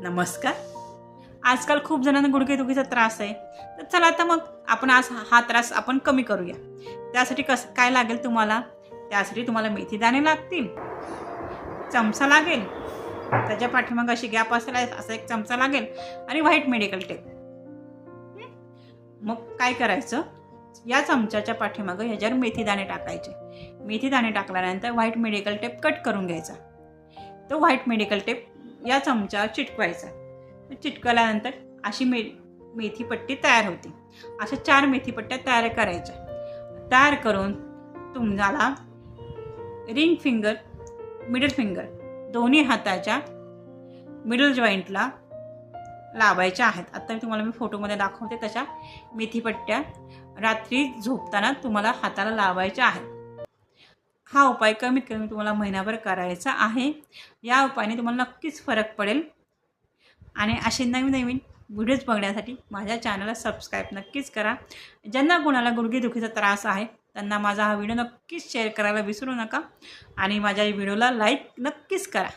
नमस्कार. आजकाल खूप जणांना गुडघेदुखीचा त्रास आहे. तर चला आता मग आपण आज हा त्रास आपण कमी करूया. त्यासाठी काय लागेल तुम्हाला? त्यासाठी तुम्हाला मेथीदाणे लागतील, चमचा लागेल, त्याच्या पाठीमागे अशी गॅप असलेला असा एक चमचा लागेल आणि व्हाईट मेडिकल टेप. मग काय करायचं? या चमच्याच्या पाठीमागे ह्याच्यावर मेथीदाणे टाकायचे. मेथीदाणे टाकल्यानंतर व्हाईट मेडिकल टेप कट करून घ्यायचा. तो व्हाईट मेडिकल टेप या चमच्यावर चिटकवायचा. चिटकवल्यानंतर अशी मेथी पट्टी तयार होते. अशा 4 मेथी पट्ट्या तयार करायच्या. तयार करून तुम्हाला रिंग फिंगर, मिडल फिंगर दोन्ही हाताच्या मिडल जॉईंटला लावायच्या आहेत. आता तुम्हाला मी फोटोमध्ये दाखवते तशा मेथी पट्ट्या रात्री झोपताना तुम्हाला हाताला लावायच्या आहेत. हा उपाय कमीत कमी तुम्हाला महिनाभर करायचा आहे. या उपायाने तुम्हाला नक्कीच फरक पडेल. आणि असे नवीन नवीन व्हिडिओज बघण्यासाठी माझ्या चॅनलला सबस्क्राईब नक्कीच करा. ज्यांना कोणाला गुडघेदुखीचा त्रास आहे त्यांना माझा हा व्हिडिओ नक्कीच शेअर करायला विसरू नका आणि माझ्या व्हिडिओला लाईक नक्कीच करा.